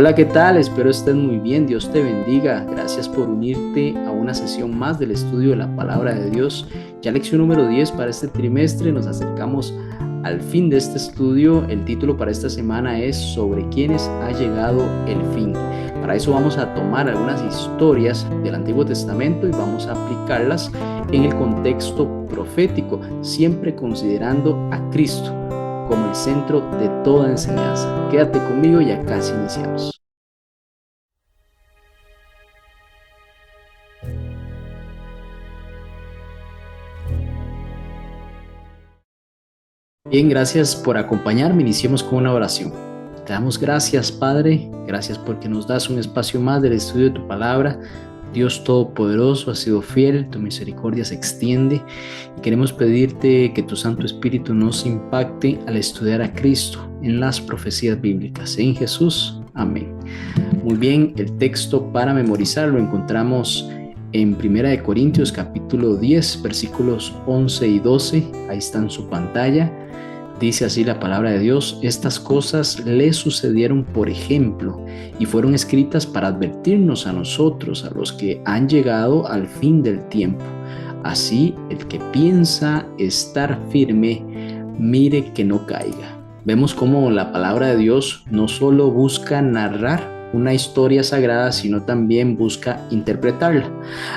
Hola, ¿qué tal? Espero estés muy bien. Dios te bendiga. Gracias por unirte a una sesión más del estudio de la Palabra de Dios. Ya lección número 10 para este trimestre. Nos acercamos al fin de este estudio. El título para esta semana es Sobre quiénes ha llegado el fin. Para eso vamos a tomar algunas historias del Antiguo Testamento y vamos a aplicarlas en el contexto profético, siempre considerando a Cristo como el centro de toda enseñanza. Quédate conmigo, ya casi iniciamos. Bien, gracias por acompañarme. Iniciemos con una oración. Te damos gracias, Padre. Gracias porque nos das un espacio más del estudio de tu palabra. Dios Todopoderoso, has sido fiel, tu misericordia se extiende. Y queremos pedirte que tu Santo Espíritu nos impacte al estudiar a Cristo en las profecías bíblicas. En Jesús, amén. Muy bien, el texto para memorizar lo encontramos en 1 Corintios capítulo 10, versículos 11 y 12. Ahí está en su pantalla. Dice así la palabra de Dios: estas cosas le sucedieron por ejemplo y fueron escritas para advertirnos a nosotros, a los que han llegado al fin del tiempo. Así, el que piensa estar firme, mire que no caiga. Vemos cómo la palabra de Dios no solo busca narrar una historia sagrada, sino también busca interpretarla.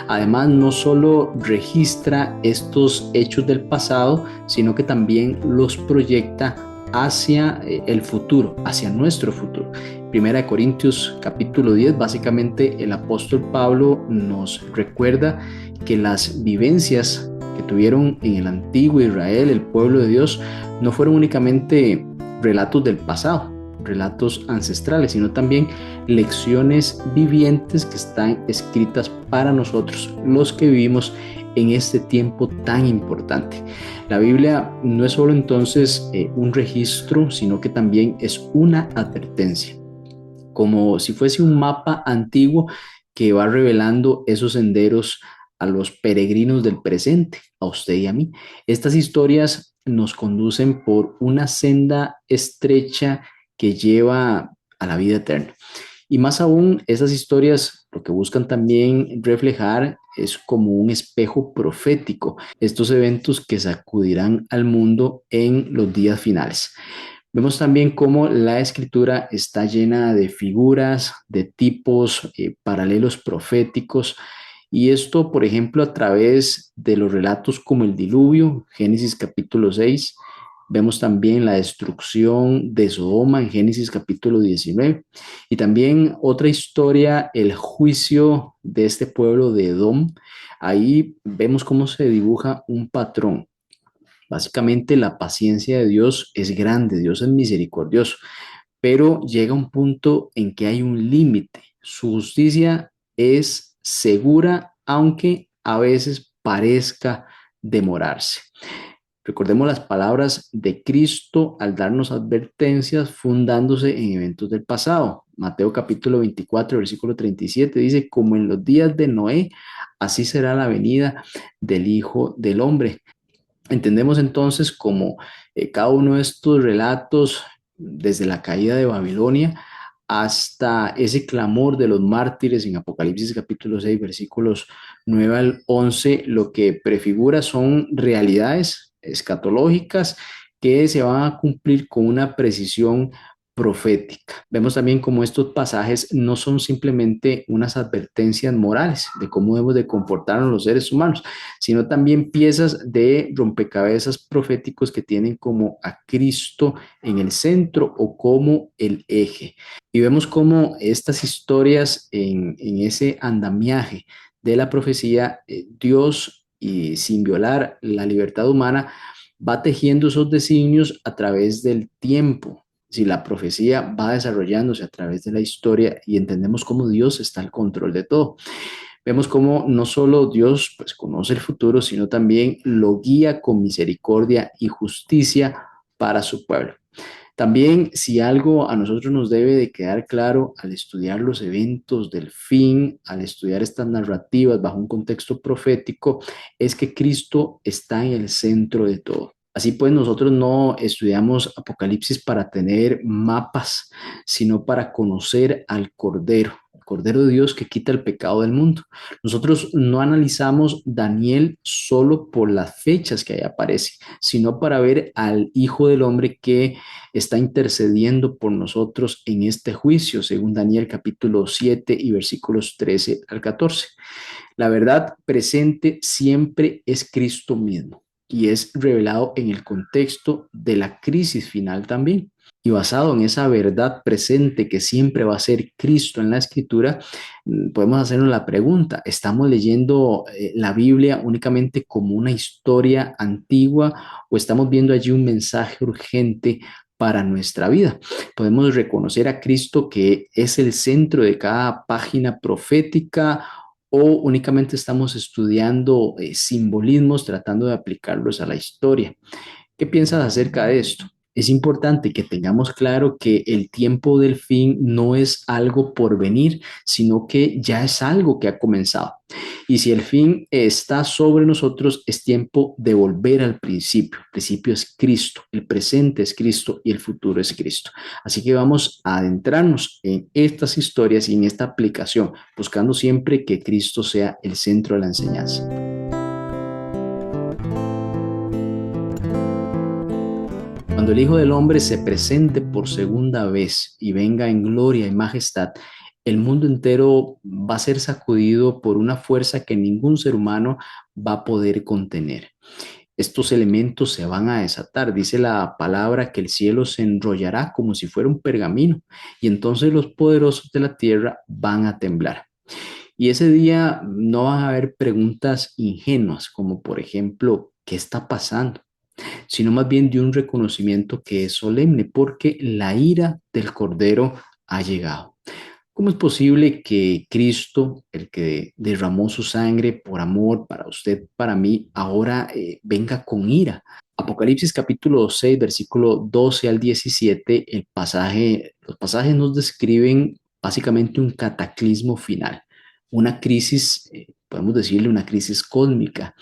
Además, no solo registra estos hechos del pasado, sino que también los proyecta hacia el futuro, hacia nuestro futuro. 1 Corintios capítulo 10, básicamente el apóstol Pablo nos recuerda que las vivencias que tuvieron en el antiguo Israel, el pueblo de Dios, no fueron únicamente relatos del pasado, relatos ancestrales, sino también lecciones vivientes que están escritas para nosotros, los que vivimos en este tiempo tan importante. La Biblia no es solo entonces un registro, sino que también es una advertencia, como si fuese un mapa antiguo que va revelando esos senderos a los peregrinos del presente, a usted y a mí. Estas historias nos conducen por una senda estrecha que lleva a la vida eterna. Y más aún, esas historias lo que buscan también reflejar es como un espejo profético, estos eventos que sacudirán al mundo en los días finales. Vemos también cómo la escritura está llena de figuras, de tipos paralelos proféticos, y esto, por ejemplo, a través de los relatos como el diluvio, Génesis capítulo 6. Vemos también la destrucción de Sodoma en Génesis capítulo 19. Y también otra historia, el juicio de este pueblo de Edom. Ahí vemos cómo se dibuja un patrón. Básicamente la paciencia de Dios es grande, Dios es misericordioso, pero llega un punto en que hay un límite. Su justicia es segura, aunque a veces parezca demorarse. Recordemos las palabras de Cristo al darnos advertencias fundándose en eventos del pasado. Mateo capítulo 24, versículo 37 dice: como en los días de Noé, así será la venida del Hijo del Hombre. Entendemos entonces como cada uno de estos relatos, desde la caída de Babilonia hasta ese clamor de los mártires en Apocalipsis capítulo 6, versículos 9 al 11, lo que prefigura son realidades escatológicas que se van a cumplir con una precisión profética. Vemos también cómo estos pasajes no son simplemente unas advertencias morales de cómo debemos de comportarnos los seres humanos, sino también piezas de rompecabezas proféticos que tienen como a Cristo en el centro o como el eje. Y vemos cómo estas historias en ese andamiaje de la profecía, Dios, y sin violar la libertad humana, va tejiendo esos designios a través del tiempo. Si la profecía va desarrollándose a través de la historia y entendemos cómo Dios está al control de todo. Vemos cómo no solo Dios pues conoce el futuro, sino también lo guía con misericordia y justicia para su pueblo. También, si algo a nosotros nos debe de quedar claro al estudiar los eventos del fin, al estudiar estas narrativas bajo un contexto profético, es que Cristo está en el centro de todo. Así pues, nosotros no estudiamos Apocalipsis para tener mapas, sino para conocer al Cordero, el Cordero de Dios que quita el pecado del mundo. Nosotros no analizamos Daniel solo por las fechas que ahí aparece, sino para ver al Hijo del Hombre que está intercediendo por nosotros en este juicio, según Daniel capítulo 7 y versículos 13 al 14. La verdad presente siempre es Cristo mismo y es revelado en el contexto de la crisis final también. Y basado en esa verdad presente que siempre va a ser Cristo en la escritura, podemos hacernos la pregunta, ¿estamos leyendo la Biblia únicamente como una historia antigua o estamos viendo allí un mensaje urgente para nuestra vida? Podemos reconocer a Cristo que es el centro de cada página profética o únicamente estamos estudiando simbolismos tratando de aplicarlos a la historia. ¿Qué piensas acerca de esto? Es importante que tengamos claro que el tiempo del fin no es algo por venir, sino que ya es algo que ha comenzado. Y si el fin está sobre nosotros, es tiempo de volver al principio. El principio es Cristo, el presente es Cristo y el futuro es Cristo. Así que vamos a adentrarnos en estas historias y en esta aplicación, buscando siempre que Cristo sea el centro de la enseñanza. Cuando el Hijo del Hombre se presente por segunda vez y venga en gloria y majestad, el mundo entero va a ser sacudido por una fuerza que ningún ser humano va a poder contener. Estos elementos se van a desatar. Dice la palabra que el cielo se enrollará como si fuera un pergamino y entonces los poderosos de la tierra van a temblar. Y ese día no van a haber preguntas ingenuas como por ejemplo, ¿qué está pasando? Sino más bien de un reconocimiento que es solemne, porque la ira del Cordero ha llegado. ¿Cómo es posible que Cristo, el que derramó su sangre por amor para usted, para mí, ahora venga con ira? Apocalipsis capítulo 6, versículo 12 al 17, los pasajes nos describen básicamente un cataclismo final, una crisis, podemos decirle una crisis cósmica.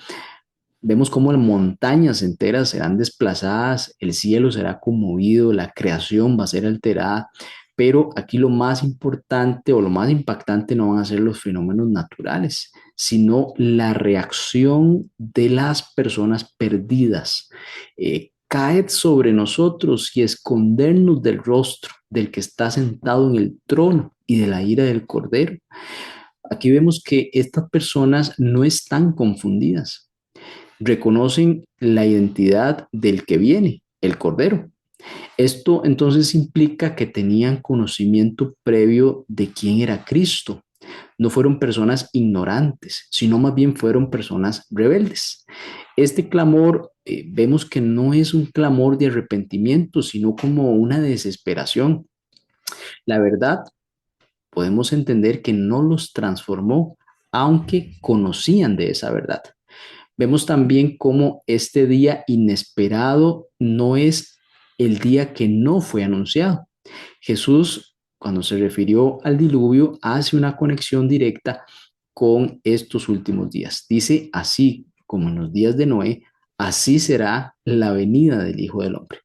Vemos cómo las montañas enteras serán desplazadas, el cielo será conmovido, la creación va a ser alterada, pero aquí lo más importante o lo más impactante no van a ser los fenómenos naturales, sino la reacción de las personas perdidas. Caed sobre nosotros y escondernos del rostro del que está sentado en el trono y de la ira del Cordero. Aquí vemos que estas personas no están confundidas, reconocen la identidad del que viene, el Cordero. Esto entonces implica que tenían conocimiento previo de quién era Cristo. No fueron personas ignorantes, sino más bien fueron personas rebeldes. Este clamor vemos que no es un clamor de arrepentimiento, sino como una desesperación. La verdad, podemos entender que no los transformó, aunque conocían de esa verdad. Vemos también cómo este día inesperado no es el día que no fue anunciado. Jesús, cuando se refirió al diluvio, hace una conexión directa con estos últimos días. Dice, así como en los días de Noé, así será la venida del Hijo del Hombre.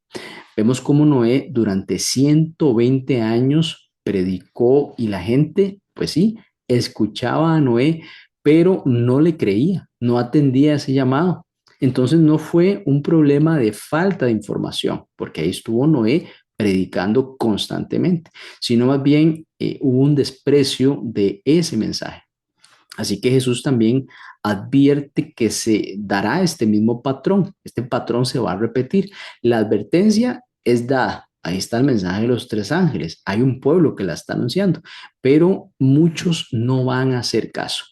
Vemos cómo Noé durante 120 años predicó y la gente, pues sí, escuchaba a Noé, pero no le creía, no atendía ese llamado. Entonces no fue un problema de falta de información, porque ahí estuvo Noé predicando constantemente, sino más bien hubo un desprecio de ese mensaje. Así que Jesús también advierte que se dará este mismo patrón. Este patrón se va a repetir. La advertencia es dada. Ahí está el mensaje de los tres ángeles. Hay un pueblo que la está anunciando, pero muchos no van a hacer caso.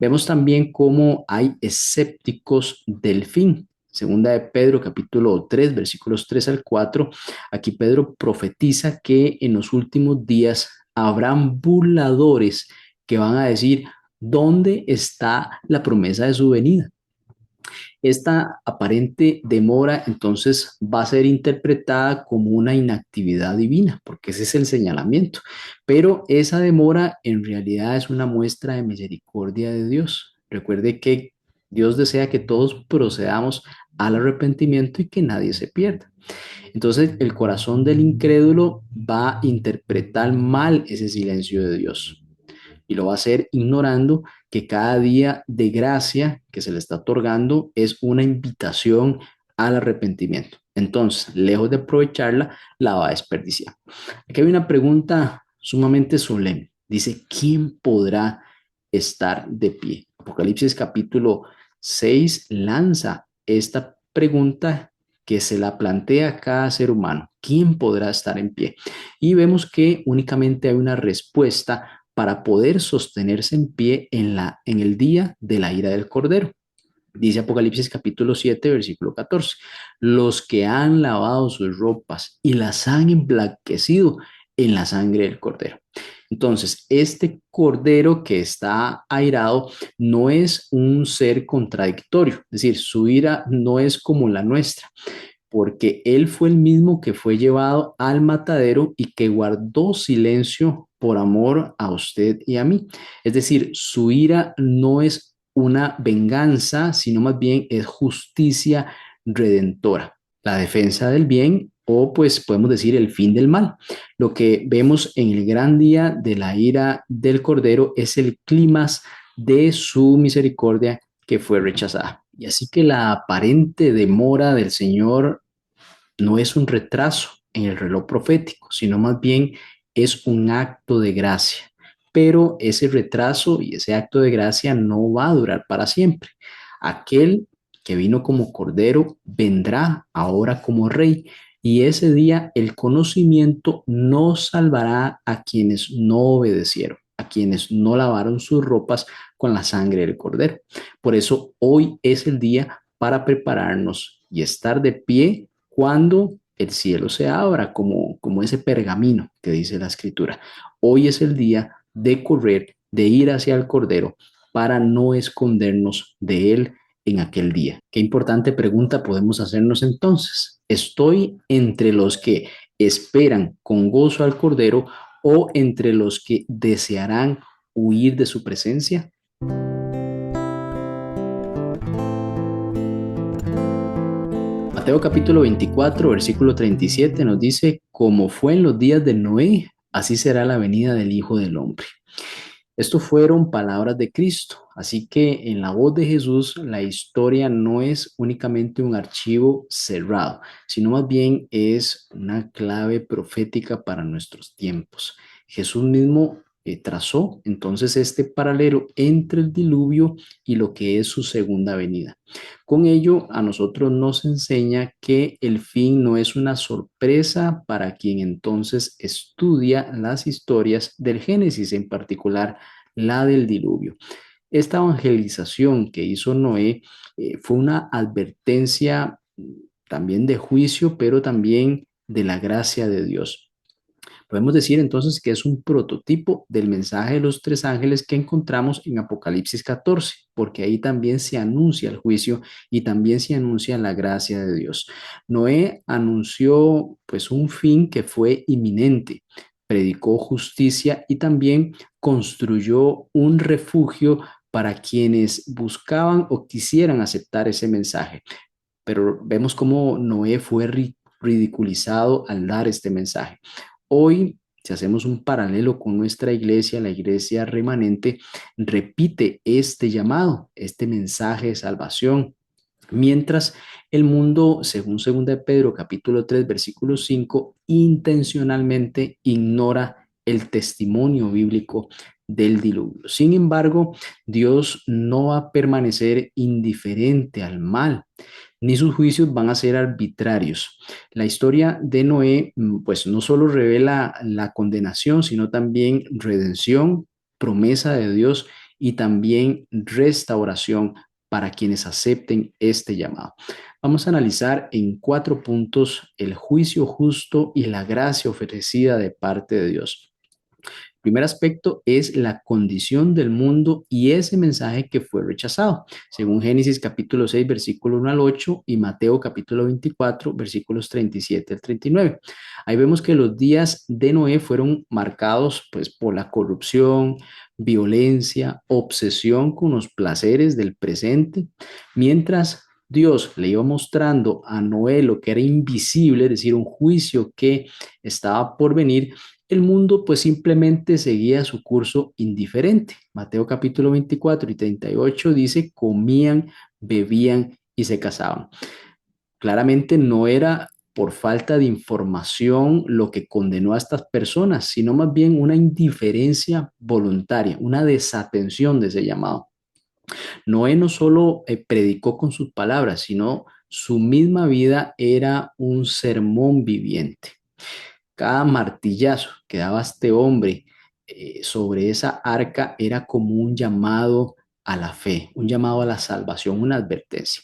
Vemos también cómo hay escépticos del fin. Segunda de Pedro, capítulo 3, versículos 3 al 4. Aquí Pedro profetiza que en los últimos días habrán burladores que van a decir, ¿dónde está la promesa de su venida? Esta aparente demora entonces va a ser interpretada como una inactividad divina, porque ese es el señalamiento. Pero esa demora en realidad es una muestra de misericordia de Dios. Recuerde que Dios desea que todos procedamos al arrepentimiento y que nadie se pierda. Entonces el corazón del incrédulo va a interpretar mal ese silencio de Dios y lo va a hacer ignorando que cada día de gracia que se le está otorgando es una invitación al arrepentimiento. Entonces, lejos de aprovecharla, la va a desperdiciar. Aquí hay una pregunta sumamente solemne. Dice, ¿quién podrá estar de pie? Apocalipsis capítulo 6 lanza esta pregunta que se la plantea a cada ser humano. ¿Quién podrá estar en pie? Y vemos que únicamente hay una respuesta para poder sostenerse en pie en el día de la ira del Cordero. Dice Apocalipsis capítulo 7, versículo 14, los que han lavado sus ropas y las han emblanquecido en la sangre del Cordero. Entonces, este Cordero que está airado no es un ser contradictorio, es decir, su ira no es como la nuestra, porque él fue el mismo que fue llevado al matadero y que guardó silencio por amor a usted y a mí. Es decir, su ira no es una venganza, sino más bien es justicia redentora, la defensa del bien o pues podemos decir el fin del mal. Lo que vemos en el gran día de la ira del Cordero es el clímax de su misericordia que fue rechazada. Y así que la aparente demora del Señor no es un retraso en el reloj profético, sino más bien es un acto de gracia. Pero ese retraso y ese acto de gracia no va a durar para siempre. Aquel que vino como cordero vendrá ahora como rey y ese día el conocimiento no salvará a quienes no obedecieron, a quienes no lavaron sus ropas con la sangre del cordero. Por eso hoy es el día para prepararnos y estar de pie cuando el cielo se abra, como ese pergamino que dice la escritura. Hoy es el día de correr, de ir hacia el Cordero para no escondernos de él en aquel día. Qué importante pregunta podemos hacernos entonces. ¿Estoy entre los que esperan con gozo al Cordero o entre los que desearán huir de su presencia? Mateo capítulo 24, versículo 37 nos dice, como fue en los días de Noé, así será la venida del Hijo del Hombre. Esto fueron palabras de Cristo, así que en la voz de Jesús la historia no es únicamente un archivo cerrado, sino más bien es una clave profética para nuestros tiempos. Jesús mismo trazó entonces este paralelo entre el diluvio y lo que es su segunda venida. Con ello, a nosotros nos enseña que el fin no es una sorpresa para quien entonces estudia las historias del Génesis, en particular la del diluvio. Esta evangelización que hizo Noé fue una advertencia también de juicio, pero también de la gracia de Dios. Podemos decir entonces que es un prototipo del mensaje de los tres ángeles que encontramos en Apocalipsis 14, porque ahí también se anuncia el juicio y también se anuncia la gracia de Dios. Noé anunció pues un fin que fue inminente, predicó justicia y también construyó un refugio para quienes buscaban o quisieran aceptar ese mensaje. Pero vemos cómo Noé fue ridiculizado al dar este mensaje. Hoy, si hacemos un paralelo con nuestra iglesia, la iglesia remanente repite este llamado, este mensaje de salvación, mientras el mundo, según 2 de Pedro capítulo 3 versículo 5, intencionalmente ignora el testimonio bíblico del diluvio. Sin embargo, Dios no va a permanecer indiferente al mal, ni sus juicios van a ser arbitrarios. La historia de Noé, pues no solo revela la condenación, sino también redención, promesa de Dios y también restauración para quienes acepten este llamado. Vamos a analizar en 4 puntos el juicio justo y la gracia ofrecida de parte de Dios. El primer aspecto es la condición del mundo y ese mensaje que fue rechazado, según Génesis capítulo 6, versículo 1 al 8 y Mateo capítulo 24, versículos 37 al 39. Ahí vemos que los días de Noé fueron marcados pues por la corrupción, violencia, obsesión con los placeres del presente, mientras Dios le iba mostrando a Noé lo que era invisible, es decir, un juicio que estaba por venir, el mundo pues simplemente seguía su curso indiferente. Mateo capítulo 24 y 38 dice, comían, bebían y se casaban. Claramente no era por falta de información lo que condenó a estas personas, sino más bien una indiferencia voluntaria, una desatención de ese llamado. Noé no solo predicó con sus palabras, sino su misma vida era un sermón viviente. Cada martillazo que daba este hombre sobre esa arca era como un llamado a la fe, un llamado a la salvación, una advertencia.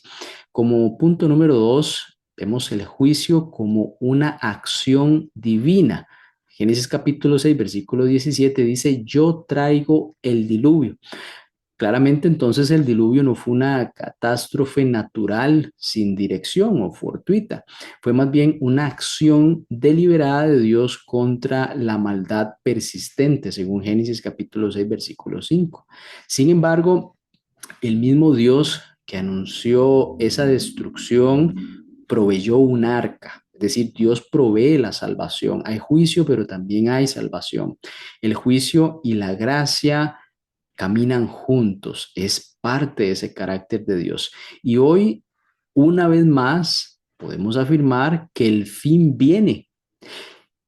Como punto número dos, vemos el juicio como una acción divina. Génesis capítulo 6, versículo 17 dice, yo traigo el diluvio. Claramente entonces el diluvio no fue una catástrofe natural sin dirección o fortuita, fue más bien una acción deliberada de Dios contra la maldad persistente, según Génesis capítulo 6, versículo 5. Sin embargo, el mismo Dios que anunció esa destrucción proveyó un arca. Es decir, Dios provee la salvación. Hay juicio, pero también hay salvación. El juicio y la gracia caminan juntos, es parte de ese carácter de Dios. Y hoy, una vez más, podemos afirmar que el fin viene,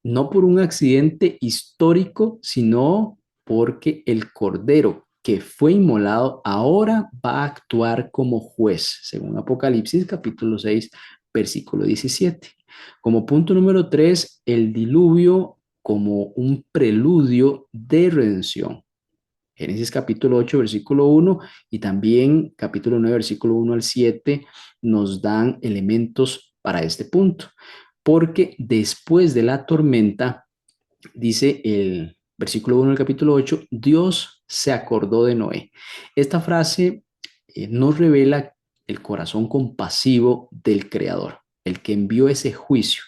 no por un accidente histórico, sino porque el Cordero que fue inmolado ahora va a actuar como juez, según Apocalipsis capítulo 6, versículo 17. Como punto número 3, el diluvio como un preludio de redención. Génesis capítulo 8, versículo 1 y también capítulo 9, versículo 1 al 7 nos dan elementos para este punto. Porque después de la tormenta, dice el versículo 1 del capítulo 8, Dios se acordó de Noé. Esta frase nos revela el corazón compasivo del Creador, el que envió ese juicio.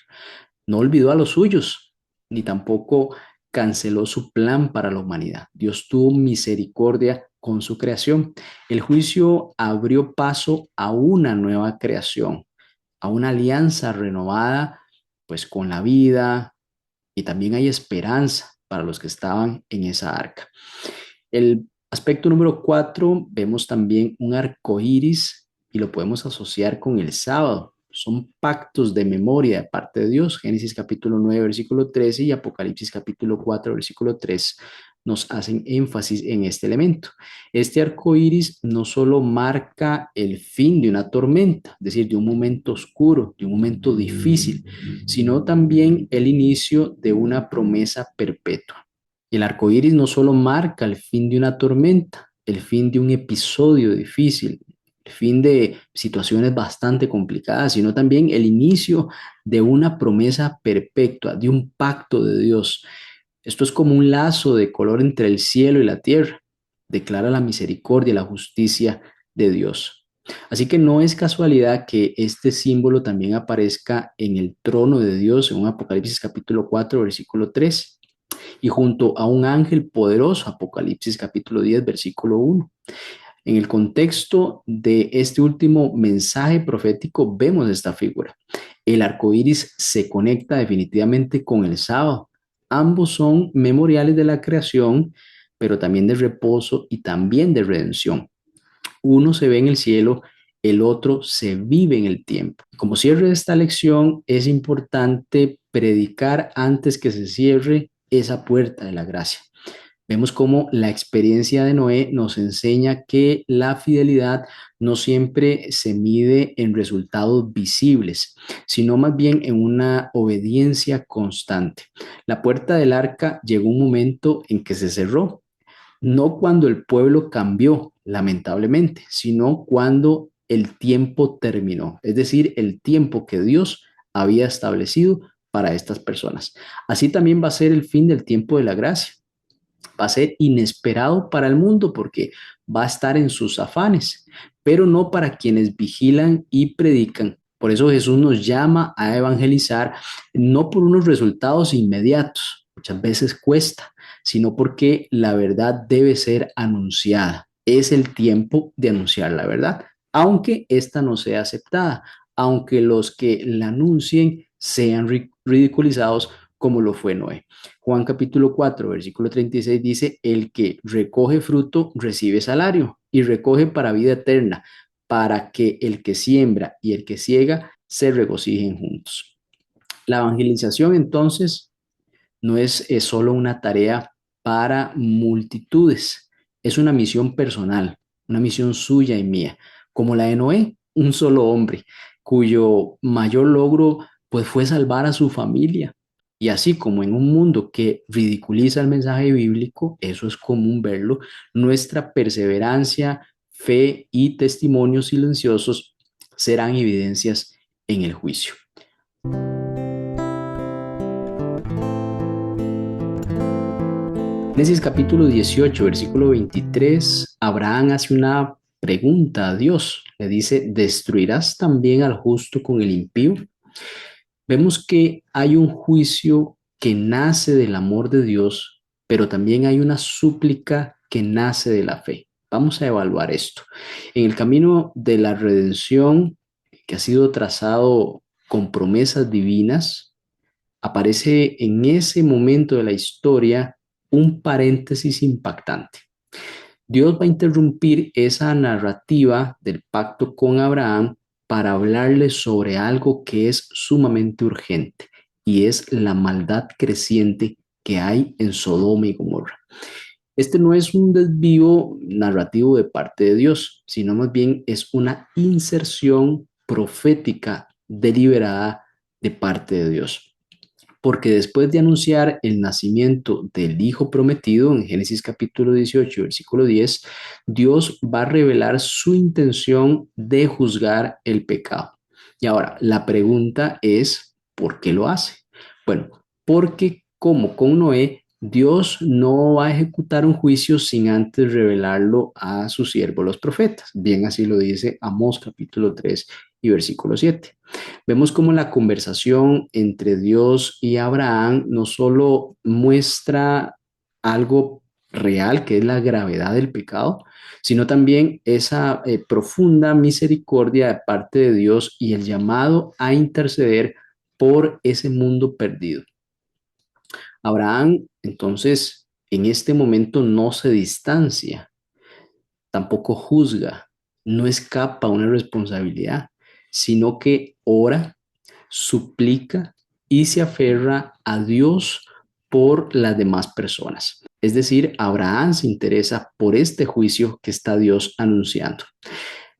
No olvidó a los suyos, ni tampoco canceló su plan para la humanidad. Dios tuvo misericordia con su creación. El juicio abrió paso a una nueva creación, a una alianza renovada, pues con la vida, y también hay esperanza para los que estaban en esa arca. El aspecto número 4, vemos también un arco iris y lo podemos asociar con el sábado. Son pactos de memoria de parte de Dios. Génesis capítulo 9, versículo 13 y Apocalipsis capítulo 4, versículo 3 nos hacen énfasis en este elemento. Este arco iris no solo marca el fin de una tormenta, es decir, de un momento oscuro, de un momento difícil, sino también el inicio de una promesa perpetua. El arco iris no solo marca el fin de una tormenta, el fin de un episodio difícil, el fin de situaciones bastante complicadas, sino también el inicio de una promesa perpetua, de un pacto de Dios. Esto es como un lazo de color entre el cielo y la tierra. Declara la misericordia y la justicia de Dios. Así que no es casualidad que este símbolo también aparezca en el trono de Dios en Apocalipsis capítulo 4, versículo 3 y junto a un ángel poderoso, Apocalipsis capítulo 10, versículo 1. En el contexto de este último mensaje profético vemos esta figura. El arco iris se conecta definitivamente con el sábado. Ambos son memoriales de la creación, pero también de reposo y también de redención. Uno se ve en el cielo, el otro se vive en el tiempo. Como cierre de esta lección, es importante predicar antes que se cierre esa puerta de la gracia. Vemos cómo la experiencia de Noé nos enseña que la fidelidad no siempre se mide en resultados visibles, sino más bien en una obediencia constante. La puerta del arca llegó un momento en que se cerró, no cuando el pueblo cambió, lamentablemente, sino cuando el tiempo terminó, es decir, el tiempo que Dios había establecido para estas personas. Así también va a ser el fin del tiempo de la gracia. Va a ser inesperado para el mundo porque va a estar en sus afanes, pero no para quienes vigilan y predican. Por eso Jesús nos llama a evangelizar, no por unos resultados inmediatos, muchas veces cuesta, sino porque la verdad debe ser anunciada. Es el tiempo de anunciar la verdad. aunque ésta no sea aceptada, aunque los que la anuncien sean ridiculizados como lo fue Noé. Juan capítulo 4, versículo 36 dice, el que recoge fruto recibe salario y recoge para vida eterna, para que el que siembra y el que ciega se regocijen juntos. La evangelización entonces no es solo una tarea para multitudes, es una misión personal, una misión suya y mía, como la de Noé, un solo hombre, cuyo mayor logro pues fue salvar a su familia. Y así como en un mundo que ridiculiza el mensaje bíblico, eso es común verlo, nuestra perseverancia, fe y testimonios silenciosos serán evidencias en el juicio. Génesis capítulo 18, versículo 23, Abraham hace una pregunta a Dios. Le dice, ¿destruirás también al justo con el impío? Vemos que hay un juicio que nace del amor de Dios, pero también hay una súplica que nace de la fe. Vamos a evaluar esto. En el camino de la redención que ha sido trazado con promesas divinas, aparece en ese momento de la historia un paréntesis impactante. Dios va a interrumpir esa narrativa del pacto con Abraham para hablarle sobre algo que es sumamente urgente y es la maldad creciente que hay en Sodoma y Gomorra. Este no es un desvío narrativo de parte de Dios, sino más bien es una inserción profética deliberada de parte de Dios. Porque después de anunciar el nacimiento del Hijo prometido en Génesis capítulo 18, versículo 10, Dios va a revelar su intención de juzgar el pecado. Y ahora, la pregunta es, ¿por qué lo hace? Bueno, porque como con Noé, Dios no va a ejecutar un juicio sin antes revelarlo a sus siervos los profetas. Bien, así lo dice Amós capítulo 3 y versículo 7. Vemos cómo la conversación entre Dios y Abraham no solo muestra algo real, que es la gravedad del pecado, sino también esa profunda misericordia de parte de Dios y el llamado a interceder por ese mundo perdido. Abraham, entonces, en este momento no se distancia, tampoco juzga, no escapa a una responsabilidad, sino que ora, suplica y se aferra a Dios por las demás personas. Es decir, Abraham se interesa por este juicio que está Dios anunciando.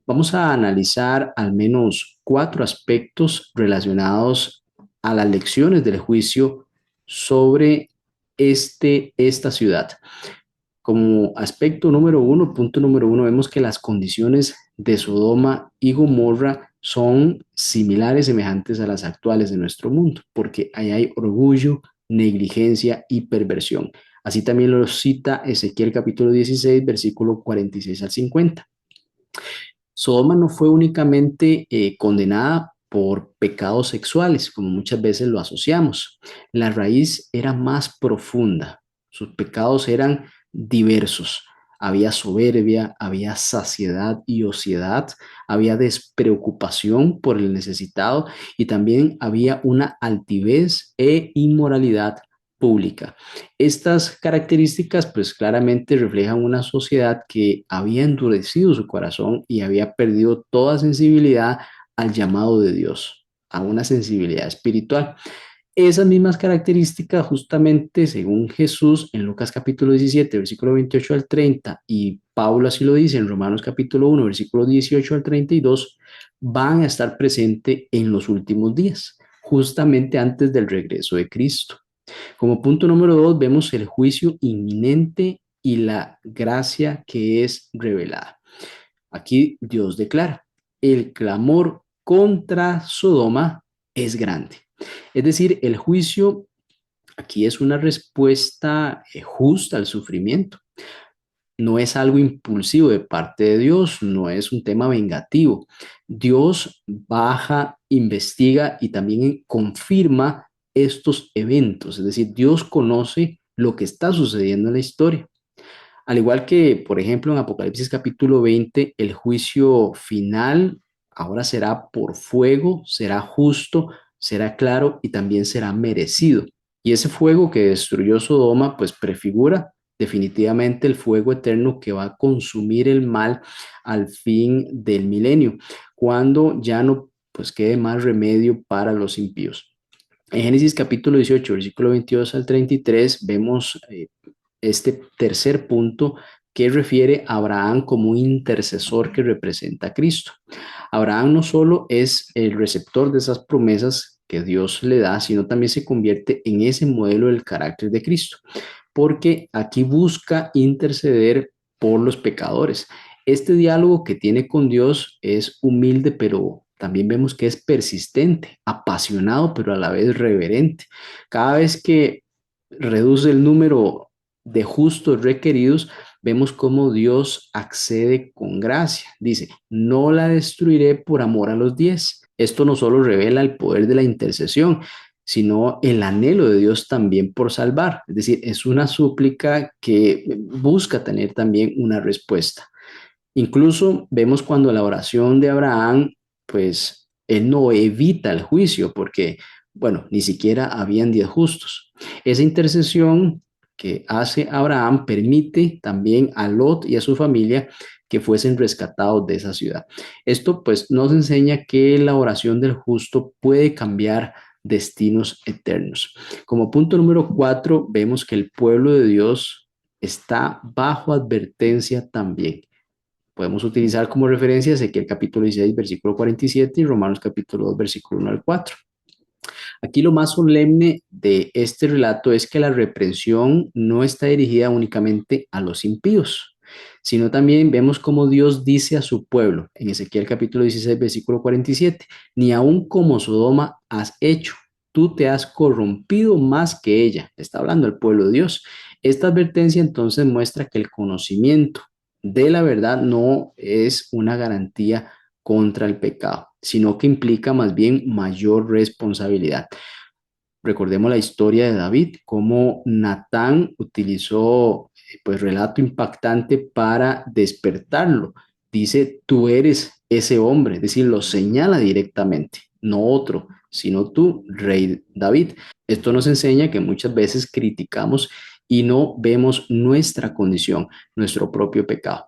Vamos a analizar al menos 4 aspectos relacionados a las lecciones del juicio sobre esta ciudad. Como aspecto número uno, punto número uno, vemos que las condiciones de Sodoma y Gomorra son similares, semejantes a las actuales de nuestro mundo, porque ahí hay orgullo, negligencia y perversión. Así también lo cita Ezequiel capítulo 16, versículo 46 al 50. Sodoma no fue únicamente condenada por pecados sexuales, como muchas veces lo asociamos. La raíz era más profunda. Sus pecados eran diversos. Había soberbia, había saciedad y ociedad, había despreocupación por el necesitado y también había una altivez e inmoralidad pública. Estas características pues claramente reflejan una sociedad que había endurecido su corazón y había perdido toda sensibilidad al llamado de Dios, a una sensibilidad espiritual. Esas mismas características, justamente según Jesús en Lucas capítulo 17, versículo 28 al 30, y Pablo así lo dice en Romanos capítulo 1, versículo 18 al 32, van a estar presentes en los últimos días, justamente antes del regreso de Cristo. Como punto número 2, vemos el juicio inminente y la gracia que es revelada. Aquí Dios declara, el clamor contra Sodoma es grande. Es decir, el juicio aquí es una respuesta justa al sufrimiento. No es algo impulsivo de parte de Dios, no es un tema vengativo. Dios baja, investiga y también confirma estos eventos. Es decir, Dios conoce lo que está sucediendo en la historia. Al igual que, por ejemplo, en Apocalipsis capítulo 20, el juicio final ahora será por fuego, será justo, será claro y también será merecido. Y ese fuego que destruyó Sodoma, pues prefigura definitivamente el fuego eterno que va a consumir el mal al fin del milenio, cuando ya no pues quede más remedio para los impíos. En Génesis capítulo 18, versículo 22 al 33, vemos este tercer punto que refiere a Abraham como un intercesor que representa a Cristo. Abraham no solo es el receptor de esas promesas que Dios le da, sino también se convierte en ese modelo del carácter de Cristo, porque aquí busca interceder por los pecadores. Este diálogo que tiene con Dios es humilde, pero también vemos que es persistente, apasionado, pero a la vez reverente. Cada vez que reduce el número de justos requeridos, vemos cómo Dios accede con gracia. Dice, no la destruiré por amor a los 10. Esto no solo revela el poder de la intercesión, sino el anhelo de Dios también por salvar. Es decir, es una súplica que busca tener también una respuesta. Incluso vemos cuando la oración de Abraham, pues él no evita el juicio porque, bueno, ni siquiera habían 10 justos. Esa intercesión que hace Abraham permite también a Lot y a su familia que fuesen rescatados de esa ciudad. Esto pues nos enseña que la oración del justo puede cambiar destinos eternos. Como punto número 4, vemos que el pueblo de Dios está bajo advertencia también. Podemos utilizar como referencia Ezequiel capítulo 16, versículo 47 y Romanos capítulo 2, versículo 1 al 4. Aquí lo más solemne de este relato es que la reprensión no está dirigida únicamente a los impíos, sino también vemos como Dios dice a su pueblo en Ezequiel capítulo 16, versículo 47, ni aun como Sodoma has hecho, tú te has corrompido más que ella. Está hablando el pueblo de Dios. Esta advertencia entonces muestra que el conocimiento de la verdad no es una garantía contra el pecado, sino que implica más bien mayor responsabilidad. Recordemos la historia de David, cómo Natán utilizó pues relato impactante para despertarlo. Dice, tú eres ese hombre, es decir, lo señala directamente, no otro, sino tú, rey David. Esto nos enseña que muchas veces criticamos y no vemos nuestra condición, nuestro propio pecado.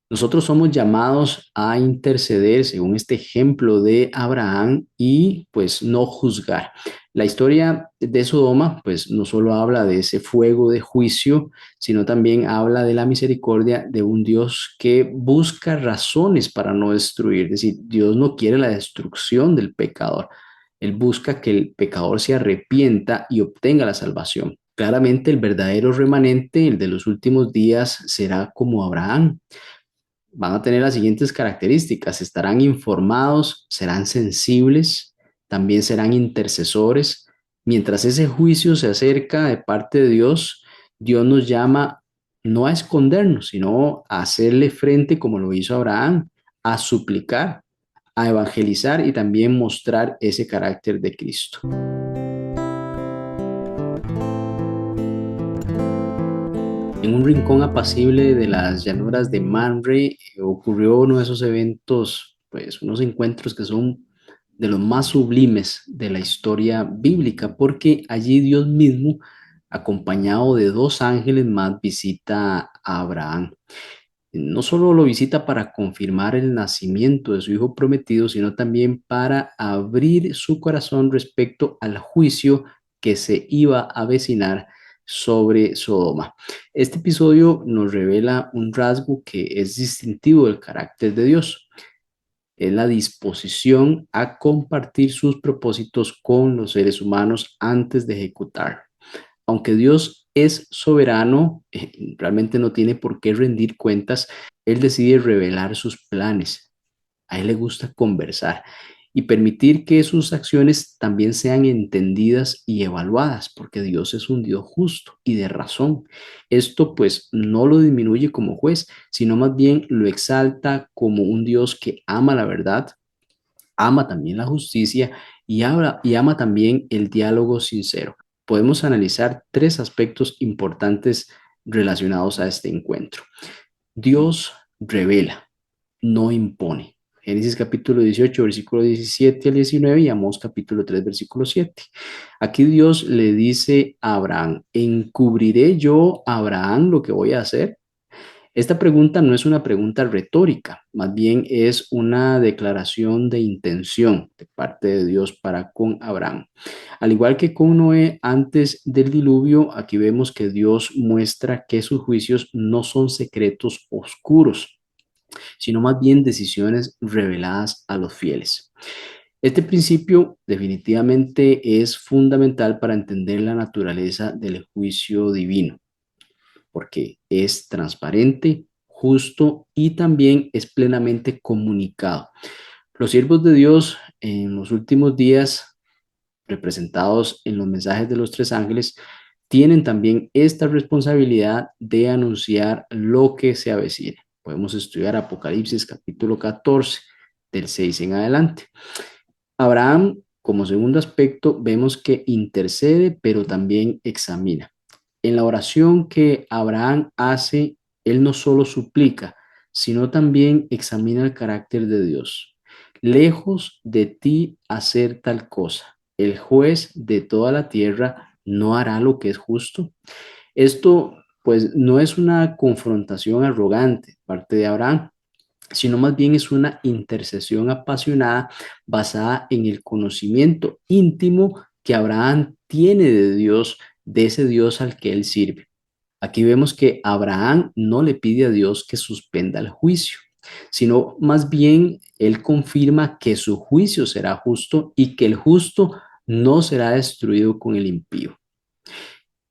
Nosotros somos llamados a interceder según este ejemplo de Abraham y pues no juzgar. La historia de Sodoma pues no solo habla de ese fuego de juicio, sino también habla de la misericordia de un Dios que busca razones para no destruir. Es decir, Dios no quiere la destrucción del pecador. Él busca que el pecador se arrepienta y obtenga la salvación. Claramente el verdadero remanente, el de los últimos días, será como Abraham. Van a tener las siguientes características: estarán informados, serán sensibles, también serán intercesores. Mientras ese juicio se acerca de parte de Dios, Dios nos llama no a escondernos, sino a hacerle frente como lo hizo Abraham, a suplicar, a evangelizar y también mostrar ese carácter de Cristo. En un rincón apacible de las llanuras de Manre ocurrió uno de esos eventos, pues unos encuentros que son de los más sublimes de la historia bíblica, porque allí Dios mismo, acompañado de dos ángeles más, visita a Abraham. No solo lo visita para confirmar el nacimiento de su hijo prometido, sino también para abrir su corazón respecto al juicio que se iba a avecinar sobre Sodoma. Este episodio nos revela un rasgo que es distintivo del carácter de Dios. Es la disposición a compartir sus propósitos con los seres humanos antes de ejecutar. Aunque Dios es soberano, realmente no tiene por qué rendir cuentas. Él decide revelar sus planes. A él le gusta conversar y permitir que sus acciones también sean entendidas y evaluadas, porque Dios es un Dios justo y de razón. Esto pues no lo disminuye como juez, sino más bien lo exalta como un Dios que ama la verdad, ama también la justicia y ama también el diálogo sincero. Podemos analizar tres aspectos importantes relacionados a este encuentro. Dios revela, no impone. Génesis capítulo 18, versículo 17 al 19 y Amós capítulo 3, versículo 7. Aquí Dios le dice a Abraham, ¿encubriré yo a Abraham lo que voy a hacer? Esta pregunta no es una pregunta retórica, más bien es una declaración de intención de parte de Dios para con Abraham. Al igual que con Noé antes del diluvio, aquí vemos que Dios muestra que sus juicios no son secretos oscuros, sino más bien decisiones reveladas a los fieles. Este principio definitivamente es fundamental para entender la naturaleza del juicio divino, porque es transparente, justo y también es plenamente comunicado. Los siervos de Dios en los últimos días, representados en los mensajes de los tres ángeles, tienen también esta responsabilidad de anunciar lo que se avecina. Podemos estudiar Apocalipsis capítulo 14, del 6 en adelante. Abraham, como segundo aspecto, vemos que intercede, pero también examina. En la oración que Abraham hace, él no solo suplica, sino también examina el carácter de Dios. Lejos de ti hacer tal cosa, el juez de toda la tierra no hará lo que es justo. Esto, pues, no es una confrontación arrogante parte de Abraham, sino más bien es una intercesión apasionada basada en el conocimiento íntimo que Abraham tiene de Dios, de ese Dios al que él sirve. Aquí vemos que Abraham no le pide a Dios que suspenda el juicio, sino más bien él confirma que su juicio será justo y que el justo no será destruido con el impío.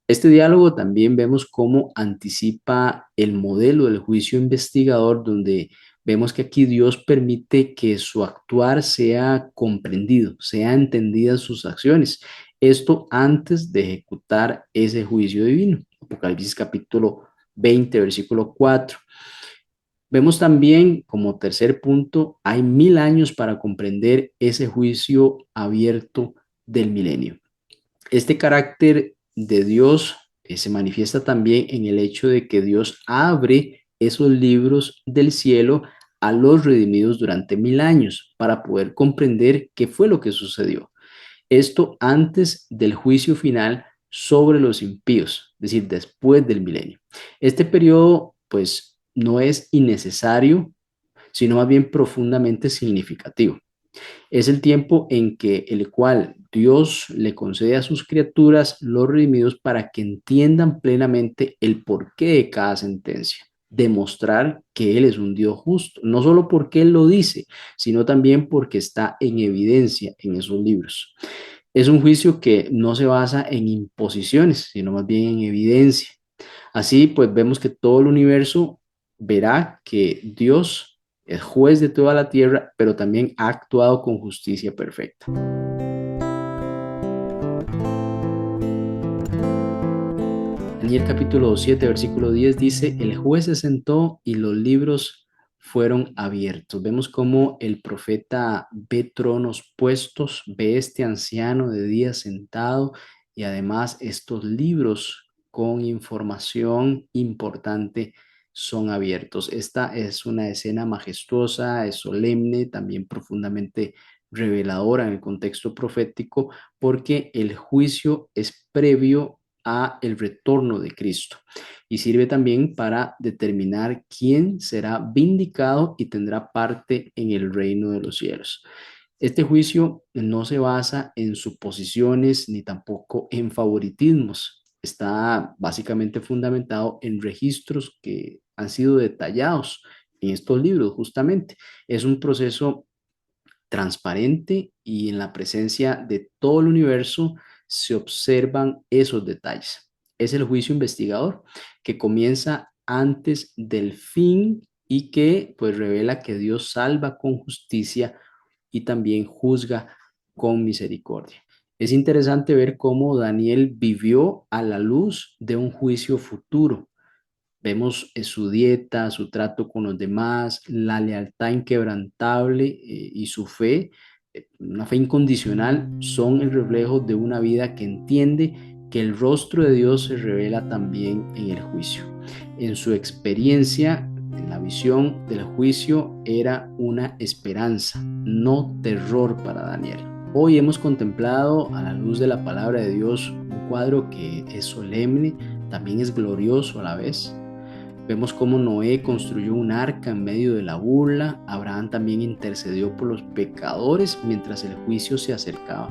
Este diálogo también vemos cómo anticipa el modelo del juicio investigador, donde vemos que aquí Dios permite que su actuar sea comprendido, sea entendidas sus acciones. Esto antes de ejecutar ese juicio divino. Apocalipsis capítulo 20, versículo 4. Vemos también como tercer punto, hay 1000 años para comprender ese juicio abierto del milenio. Este carácter de Dios se manifiesta también en el hecho de que Dios abre esos libros del cielo a los redimidos durante 1000 años para poder comprender qué fue lo que sucedió. Esto antes del juicio final sobre los impíos, es decir, después del milenio. Este periodo, pues, no es innecesario, sino más bien profundamente significativo. Es el tiempo en que el cual Dios le concede a sus criaturas los redimidos para que entiendan plenamente el porqué de cada sentencia. Demostrar que Él es un Dios justo, no solo porque Él lo dice, sino también porque está en evidencia en esos libros. Es un juicio que no se basa en imposiciones, sino más bien en evidencia. Así pues vemos que todo el universo verá que Dios es juez de toda la tierra, pero también ha actuado con justicia perfecta. Daniel capítulo 7, versículo 10 dice, el juez se sentó y los libros fueron abiertos. Vemos cómo el profeta ve tronos puestos, ve este anciano de día sentado y además estos libros con información importante son abiertos. Esta es una escena majestuosa, es solemne, también profundamente reveladora en el contexto profético, porque el juicio es previo a el retorno de Cristo y sirve también para determinar quién será vindicado y tendrá parte en el reino de los cielos. Este juicio no se basa en suposiciones ni tampoco en favoritismos. Está básicamente fundamentado en registros que han sido detallados en estos libros, justamente. Es un proceso transparente y en la presencia de todo el universo se observan esos detalles. Es el juicio investigador que comienza antes del fin y que pues revela que Dios salva con justicia y también juzga con misericordia. Es interesante ver cómo Daniel vivió a la luz de un juicio futuro. Vemos su dieta, su trato con los demás, la lealtad inquebrantable y su fe, una fe incondicional, son el reflejo de una vida que entiende que el rostro de Dios se revela también en el juicio. En su experiencia, en la visión del juicio, era una esperanza, no terror para Daniel. Hoy hemos contemplado a la luz de la palabra de Dios un cuadro que es solemne, también es glorioso a la vez. Vemos cómo Noé construyó un arca en medio de la burla. Abraham también intercedió por los pecadores mientras el juicio se acercaba.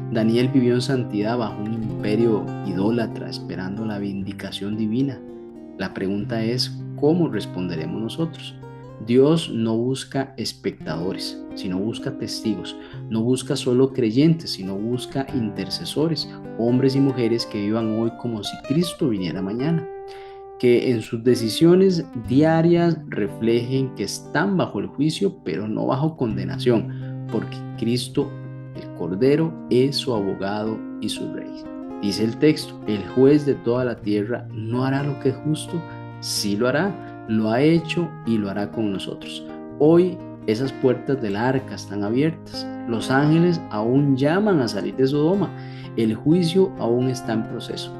Daniel vivió en santidad bajo un imperio idólatra, esperando la vindicación divina. La pregunta es, ¿cómo responderemos nosotros? Dios no busca espectadores, sino busca testigos. No busca solo creyentes, sino busca intercesores, hombres y mujeres que vivan hoy como si Cristo viniera mañana, que en sus decisiones diarias reflejen que están bajo el juicio, pero no bajo condenación, porque Cristo, el Cordero, es su abogado y su rey. Dice el texto, el juez de toda la tierra no hará lo que es justo, sí lo hará, lo ha hecho y lo hará con nosotros. Hoy esas puertas del arca están abiertas, los ángeles aún llaman a salir de Sodoma, el juicio aún está en proceso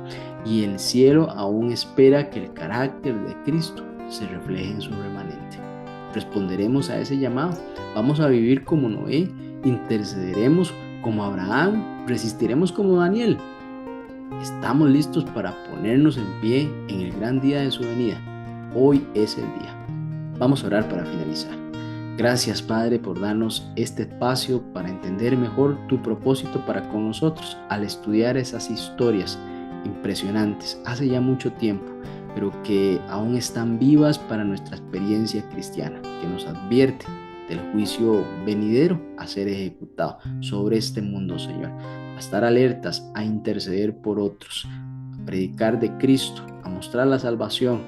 y el cielo aún espera que el carácter de Cristo se refleje en su remanente. Responderemos a ese llamado, vamos a vivir como Noé, intercederemos como Abraham, resistiremos como Daniel. Estamos listos para ponernos en pie en el gran día de su venida. Hoy es el día. Vamos a orar para finalizar. Gracias, Padre, por darnos este espacio para entender mejor tu propósito para con nosotros al estudiar esas historias impresionantes hace ya mucho tiempo, pero que aún están vivas para nuestra experiencia cristiana, que nos advierte del juicio venidero a ser ejecutado sobre este mundo, Señor. A estar alertas, a interceder por otros, a predicar de Cristo, a mostrar la salvación,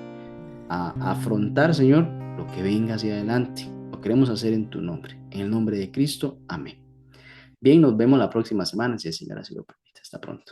a afrontar, Señor, lo que venga hacia adelante. Lo queremos hacer en tu nombre. En el nombre de Cristo, amén. Bien, nos vemos la próxima semana, si el Señor así lo permite. Hasta pronto.